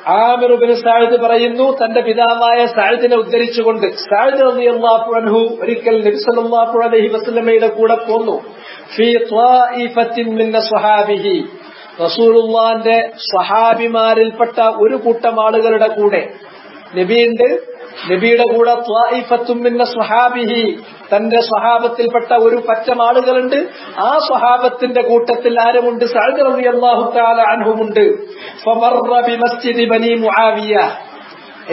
Aamir Ibnu Saad പറയുന്നു, തന്റെ പിതാവായ സഅദിനെ ഉദ്ധരിച്ചുകൊണ്ട്, സഅദ് റളിയല്ലാഹു അൻഹു ഒരിക്കൽ നബി സല്ലല്ലാഹു അലൈഹി വസല്ലമയുടെ കൂടെ പോന്നു. ഫീ ത്വായിഫത്തിൻ മിൻ സ്വഹാബിഹി, റസൂലുള്ളാഹിന്റെ സ്വഹാബിമാരിൽപ്പെട്ട ഒരു കൂട്ടം ആളുകളുടെ കൂടെ നബിയുണ്ട്. നബിയുടെ കൂടെ ത്വായിഫത്തും മിൻ സ്വഹാബിഹി, തന്റെ സ്വഹാബത്തിൽപ്പെട്ട ഒരു പറ്റം ആളുകളുണ്ട്. ആ സ്വഹാബത്തിന്റെ കൂട്ടത്തിൽ ആരുമുണ്ട്? സഅദ് റളിയല്ലാഹു തആല അൻഹുമുണ്ട്. ഫമർറ ബിമസ്ജിദി ബനി മുആവിയ,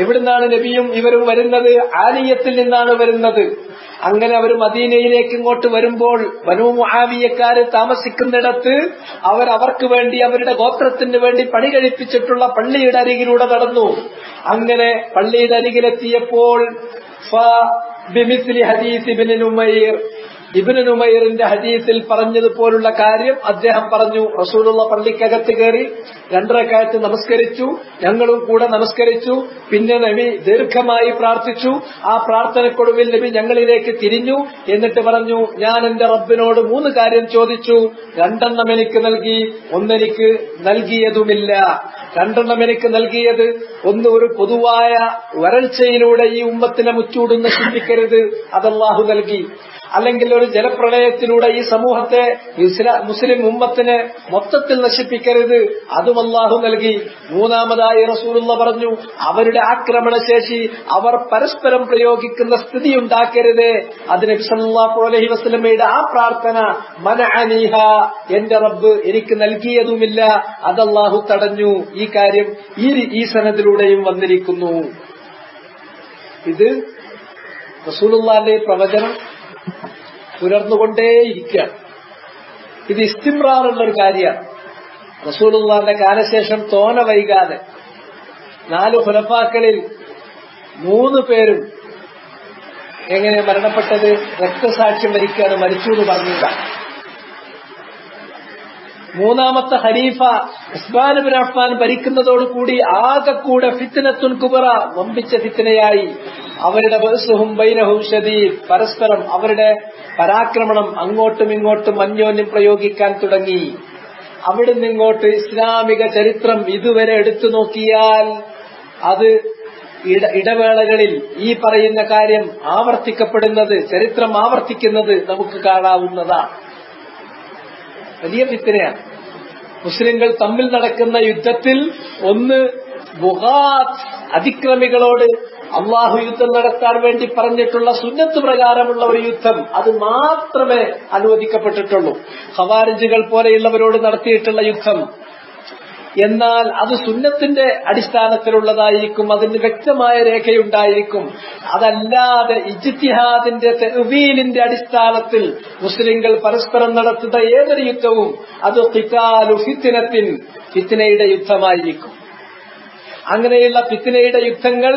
എവിടുന്നാണ് നബിയും ഇവരും വരുന്നത്? ആലിയത്തിൽ നിന്നാണ് വരുന്നത്. അങ്ങനെ അവർ മദീനയിലേക്ക് ഇങ്ങോട്ട് വരുമ്പോൾ ബനൂ മുആവിയക്കാര് താമസിക്കുന്നിടത്ത് അവർക്ക് വേണ്ടി, അവരുടെ ഗോത്രത്തിന് വേണ്ടി പണി കഴിപ്പിച്ചിട്ടുള്ള പള്ളിയുടെ അരികിലൂടെ നടന്നു. അങ്ങനെ പള്ളിയുടെ അരികിലെത്തിയപ്പോൾ ഇബ്നു നുമൈറിന്റെ ഹദീസിൽ പറഞ്ഞതുപോലുള്ള കാര്യം അദ്ദേഹം പറഞ്ഞു. റസൂലുള്ള പള്ളിക്കകത്ത് കയറി 2 റക്അത്ത് നമസ്കരിച്ചു, ഞങ്ങളും കൂടെ നമസ്കരിച്ചു. പിന്നെ നബി ദീർഘമായി പ്രാർത്ഥിച്ചു. ആ പ്രാർത്ഥനക്കൊടുവിൽ നബി ഞങ്ങളിലേക്ക് തിരിഞ്ഞു. എന്നിട്ട് പറഞ്ഞു, ഞാൻ എന്റെ റബ്ബിനോട് 3 കാര്യം ചോദിച്ചു. 2 എണ്ണം എനിക്ക് നൽകി, 1 എനിക്ക് നൽകിയതുമില്ല. 2 എണ്ണം എനിക്ക് നൽകിയത്, ഒന്ന് ഒരു പൊതുവായ വരൾച്ചയിലൂടെ ഈ ഉമ്മത്തിനെ മുച്ചൂടും നശിപ്പിക്കരുത്, അത് അല്ലാഹു നൽകി. അല്ലെങ്കിൽ ഒരു ജലപ്രളയത്തിലൂടെ ഈ സമൂഹത്തെ, മുസ്ലിം ഉമ്മത്തിനെ മൊത്തത്തിൽ നശിപ്പിക്കരുത്, അതും അല്ലാഹു നൽകി. 3-മതായി റസൂലുള്ള പറഞ്ഞു, അവരുടെ ആക്രമണശേഷി അവർ പരസ്പരം പ്രയോഗിക്കുന്ന സ്ഥിതി ഉണ്ടാക്കരുത്. അത് നബി സല്ലല്ലാഹു അലൈഹി വസല്ലമയുടെ ആ പ്രാർത്ഥന, മനഅനീഹ, എന്റെ റബ്ബ് എനിക്ക് നൽകിയതുമില്ല, അത് അല്ലാഹു തടഞ്ഞു. ഈ കാര്യം ഈ സനദിലൂടെയും വന്നിരിക്കുന്നു. ഇത് റസൂലുള്ളാഹിന്റെ പ്രവചനം പുലർന്നുകൊണ്ടേയിരിക്കുകയാണ്. ഇത് ഇസ്തിംറാറുള്ള ഒരു കാര്യമാണ്. റസൂലുള്ളാഹിന്റെ കാലശേഷം തോന വൈകാതെ 4 ഖുലഫാക്കളിൽ 3 പേരും എങ്ങനെ മരണപ്പെട്ടത്? രക്തസാക്ഷ്യം വരിക്കുകയാണ്, മരിച്ചു എന്ന് പറഞ്ഞില്ല. 3-മത്തെ ഖലീഫ ഉസ്മാൻ ഇബ്നു അഫ്ഫാൻ ഭരിക്കുന്നതോടുകൂടി ആകെക്കൂടെ ഫിത്നത്തുൻ കുബറ, വമ്പിച്ച ഫിത്നയായി. അവരുടെ ബഅ്സുഹും ബൈനഹും ശദീദ്, പരസ്പരം അവരുടെ പരാക്രമണം അങ്ങോട്ടും ഇങ്ങോട്ടും അന്യോന്യം പ്രയോഗിക്കാൻ തുടങ്ങി. അവിടുന്ന് ഇങ്ങോട്ട് ഇസ്ലാമിക ചരിത്രം ഇതുവരെ എടുത്തു നോക്കിയാൽ അത് ഇടവേളകളിൽ ഈ പറയുന്ന കാര്യം ആവർത്തിക്കപ്പെടുന്നത്, ചരിത്രം ആവർത്തിക്കുന്നത് നമുക്ക് കാണാവുന്നതാണ്. വലിയ ഫിത്നയാണ്. മുസ്ലിങ്ങൾ തമ്മിൽ നടക്കുന്ന യുദ്ധത്തിൽ ഒന്ന് ബുഗാത്ത്, അതിക്രമികളോട് അള്ളാഹു യുദ്ധം നടത്താൻ വേണ്ടി പറഞ്ഞിട്ടുള്ള സുന്നത്ത് പ്രകാരമുള്ള ഒരു യുദ്ധം, അത് മാത്രമേ അനുവദിക്കപ്പെട്ടിട്ടുള്ളൂ. ഖവാരിജുകൾ പോലെയുള്ളവരോട് നടത്തിയിട്ടുള്ള യുദ്ധം, എന്നാൽ അത് സുന്നത്തിന്റെ അടിസ്ഥാനത്തിലുള്ളതായിരിക്കും, അതിന് വ്യക്തമായ രേഖയുണ്ടായിരിക്കും. അതല്ലാതെ ഇജ്തിഹാദിന്റെ തഅ്വീലിന്റെ അടിസ്ഥാനത്തിൽ മുസ്ലിങ്ങൾ പരസ്പരം നടത്തുന്ന ഏതൊരു യുദ്ധവും അത് ഖിതാലു ഫിത്നത്തിൻ, ഫിത്നയുടെ യുദ്ധമായിരിക്കും. അങ്ങനെയുള്ള ഫിത്നയുടെ യുദ്ധങ്ങൾ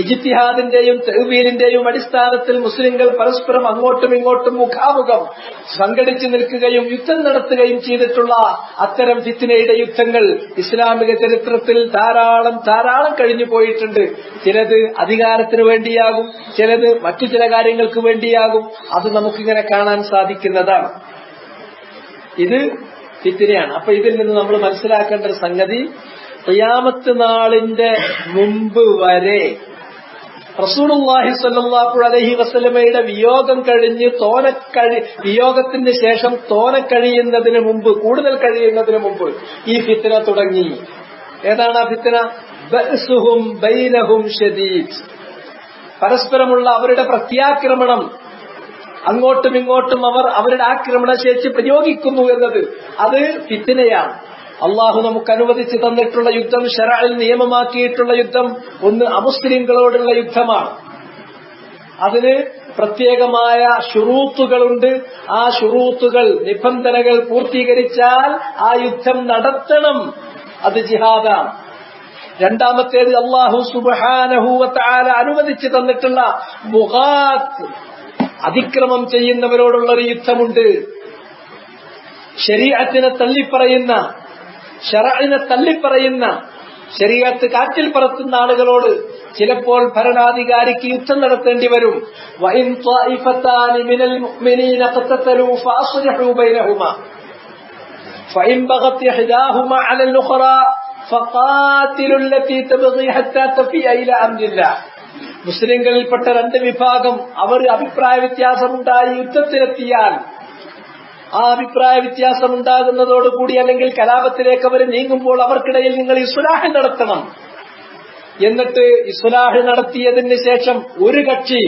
ഇജ്തിഹാദിന്റെയും തഅ്വീലിന്റെയും അടിസ്ഥാനത്തിൽ മുസ്ലിങ്ങൾ പരസ്പരം അങ്ങോട്ടും ഇങ്ങോട്ടും മുഖാമുഖം സംഘടിച്ചു നിൽക്കുകയും യുദ്ധം നടത്തുകയും ചെയ്തിട്ടുള്ള അത്തരം ഫിത്നയുടെ യുദ്ധങ്ങൾ ഇസ്ലാമിക ചരിത്രത്തിൽ ധാരാളം കഴിഞ്ഞു പോയിട്ടുണ്ട്. ചിലത് അധികാരത്തിന് വേണ്ടിയാകും, ചിലത് മറ്റു ചില കാര്യങ്ങൾക്ക് വേണ്ടിയാകും. അത് നമുക്കിങ്ങനെ കാണാൻ സാധിക്കുന്നതാണ്. ഇത് ഫിത്നയാണ്. അപ്പൊ ഇതിൽ നിന്ന് നമ്മൾ മനസ്സിലാക്കേണ്ട ഒരു സംഗതി, ഖിയാമത്ത് നാളിന്റെ മുമ്പ് വരെ റസൂലുള്ളാഹി സ്വല്ലല്ലാഹു അലൈഹി വസല്ലമയുടെ വിയോഗം കഴിഞ്ഞ് വിയോഗത്തിന് ശേഷം കഴിയുന്നതിന് മുമ്പ്, കൂടുതൽ കഴിയുന്നതിന് മുമ്പ് ഈ ഫിത്ന തുടങ്ങി. ഏതാണ് ആ ഫിത്ന? ബഅ്സുഹും ബൈനഹും ശദീദ്, പരസ്പരമുള്ള അവരുടെ പ്രത്യാക്രമണം, അങ്ങോട്ടും ഇങ്ങോട്ടും അവർ അവരുടെ ആക്രമണശേഷി പ്രയോഗിക്കുന്നു എന്നത്, അത് ഫിത്നയാണ്. അള്ളാഹു നമുക്ക് അനുവദിച്ചു തന്നിട്ടുള്ള യുദ്ധം, ശറഅിൽ നിയമമാക്കിയിട്ടുള്ള യുദ്ധം, ഒന്ന് അമുസ്ലിങ്ങളോടുള്ള യുദ്ധമാണ്. അതിന് പ്രത്യേകമായ ശുറൂത്തുകളുണ്ട്. ആ ശുറൂത്തുകൾ, നിബന്ധനകൾ പൂർത്തീകരിച്ചാൽ ആ യുദ്ധം നടത്തണം, അത് ജിഹാദാണ്. രണ്ടാമത്തേത് അള്ളാഹു സുബ്ഹാനഹു വ തആല അനുവദിച്ചു തന്നിട്ടുള്ള ബുഗാത്ത്, അതിക്രമം ചെയ്യുന്നവരോടുള്ള ഒരു യുദ്ധമുണ്ട്. ശരീഅത്തിനെ തള്ളിപ്പറയുന്ന, ശറഇനെ തള്ളിപ്പറയുന്ന, ശരീഅത്ത് കാറ്റിൽ പറത്തുന്ന ആളുകളോട് ചിലപ്പോൾ ഭരണാധികാരിക്ക് യുദ്ധം നടത്തേണ്ടി വരും. വഇൻ ത്വായിഫതാനി മിനൽ മുഅ്മിനീന ഖതതലൂ ഫഅസ്ലിഹൂ ബൈനഹുമാ ഫഇൻ ബഗത് ഇഹ്ദാഹുമാ അലൽ ഉഖറാ ഫഖാതിലുൽ ലതീ തബ്ഗി ഹത്താ തഫിയ ഇലാ അംരില്ലാഹ്. മുസ്ലിങ്ങളിൽപ്പെട്ട രണ്ട് വിഭാഗം അവർ അഭിപ്രായ വ്യത്യാസമുണ്ടായി യുദ്ധത്തിലെത്തിയാൽ ആ അഭിപ്രായ വ്യത്യാസം ഉണ്ടാകുന്നതോടുകൂടി അല്ലെങ്കിൽ കലാപത്തിലേക്ക് അവർ നീങ്ങുമ്പോൾ അവർക്കിടയിൽ നിങ്ങൾ ഇസ്ലാഹ് നടത്തണം. എന്നിട്ട് ഇസ്ലാഹ് നടത്തിയതിന് ശേഷം ഒരു കക്ഷി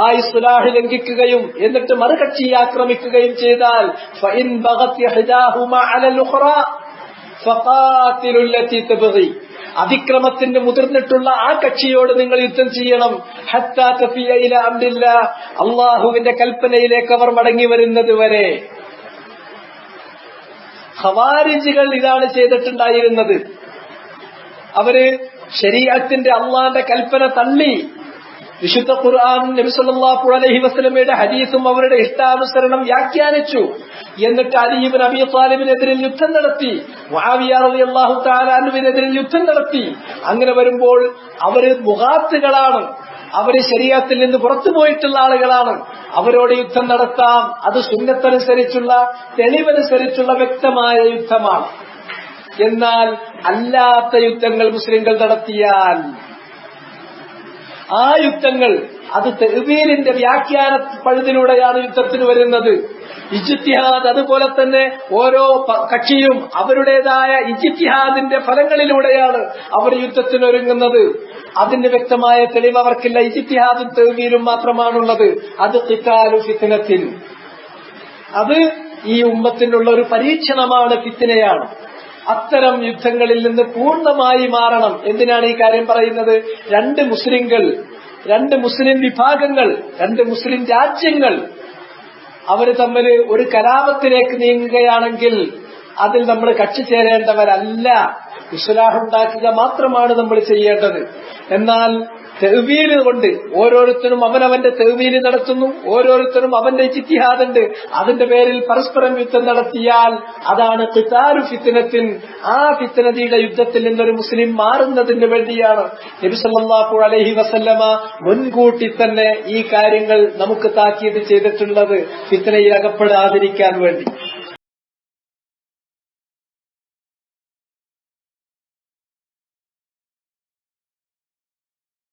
ആ ഇസ്ലാഹ് ലംഘിക്കുകയും എന്നിട്ട് മറുകക്ഷിയെ ആക്രമിക്കുകയും ചെയ്താൽ ഫഇൻ ബഗത് ഇഹ്ദാഹുമാ അലൽ ഉഖ്റാ ഫഖാതിലുൽ ലതീ തബ്ഗി. അതിക്രമത്തിന് മുതിർന്നിട്ടുള്ള ആ കക്ഷിയോട് നിങ്ങൾ യുദ്ധം ചെയ്യണം. ഹത്താ തഫിയ ഇലാ അംരില്ലാഹ്. അല്ലാഹുവിന്റെ കൽപ്പനയിലേക്ക് അവർ മടങ്ങി വരുന്നത് വരെ. ഖവാരിജികൾ ഇതാണ് ചെയ്തിട്ടുണ്ടായിരുന്നത്. അവര് ശരീഅത്തിന്റെ അള്ളാന്റെ കൽപ്പന തള്ളി വിശുദ്ധ ഖുർആൻ നബി സല്ലല്ലാഹു അലൈഹി വസല്ലമയുടെ ഹദീസും അവരുടെ ഇഷ്ടാനുസരണം വ്യാഖ്യാനിച്ചു. എന്നിട്ട് അലി ഇബ്നു അബീ ത്വാലിബിനെതിരെ യുദ്ധം നടത്തി, മുആവിയ റളിയല്ലാഹു തആല അൻഹുവിനെതിരെ യുദ്ധം നടത്തി. അങ്ങനെ വരുമ്പോൾ അവര് മുഗാത്തുകളാണ്, അവര് ശരീഅത്തിൽ നിന്ന് പുറത്തുപോയിട്ടുള്ള ആളുകളാണ്. അവരോട് യുദ്ധം നടത്താം. അത് സുന്നത്തനുസരിച്ചുള്ള തെളിവനുസരിച്ചുള്ള വ്യക്തമായ യുദ്ധമാണ്. എന്നാൽ അല്ലാത്ത യുദ്ധങ്ങൾ മുസ്ലിങ്ങൾ നടത്തിയാൽ ആ യുദ്ധങ്ങൾ അത് തഅ്വീലിന്റെ വ്യാഖ്യാന പഴുതിലൂടെയാണ് യുദ്ധത്തിന് വരുന്നത്. ഇജ്തിഹാദ് അതുപോലെ തന്നെ ഓരോ കക്ഷിയും അവരുടേതായ ഇജ്തിഹാദിന്റെ ഫലങ്ങളിലൂടെയാണ് അവർ യുദ്ധത്തിനൊരുങ്ങുന്നത്. അതിന് വ്യക്തമായ തെളിവ് അവർക്കില്ല. ഇജ്തിഹാദും തഅ്വീലും മാത്രമാണുള്ളത്. അത് ഖിതാലു ഫിത്നത്തിൻ, അത് ഈ ഉമ്മത്തിനുള്ള ഒരു പരീക്ഷണമാണ്, ഫിത്നയാണ്. അത്തരം യുദ്ധങ്ങളിൽ നിന്ന് പൂർണ്ണമായി മാറണം. എന്തിനാണ് ഈ കാര്യം പറയുന്നത്? രണ്ട് മുസ്ലിം വിഭാഗങ്ങൾ, രണ്ട് മുസ്ലിം രാജ്യങ്ങൾ അവര് തമ്മിൽ ഒരു കലാപത്തിലേക്ക് നീങ്ങുകയാണെങ്കിൽ അതിൽ നമ്മൾ കക്ഷി ചേരേണ്ടവരല്ല. ഇസ്ലാഹുണ്ടാക്കുക മാത്രമാണ് നമ്മൾ ചെയ്യേണ്ടത്. എന്നാൽ തഅ്വീൽ കൊണ്ട് ഓരോരുത്തരും അവനവന്റെ തഅ്വീൽ നടത്തുന്നു, ഓരോരുത്തരും അവന്റെ ഇജ്തിഹാദുണ്ട്, അതിന്റെ പേരിൽ പരസ്പരം യുദ്ധം നടത്തിയാൽ അതാണ് ഖിതാലു ഫിത്നത്തിൻ. ആ ഫിത്നയുടെ യുദ്ധത്തിൽ നിന്നൊരു മുസ്ലിം മാറുന്നതിന് വേണ്ടിയാണ് നബി സല്ലല്ലാഹു അലൈഹി വസല്ലമ മുൻകൂട്ടി തന്നെ ഈ കാര്യങ്ങൾ നമുക്ക് താക്കീത് ചെയ്തിട്ടുള്ളത്, ഫിത്നയിൽ അകപ്പെടാതിരിക്കാൻ വേണ്ടി.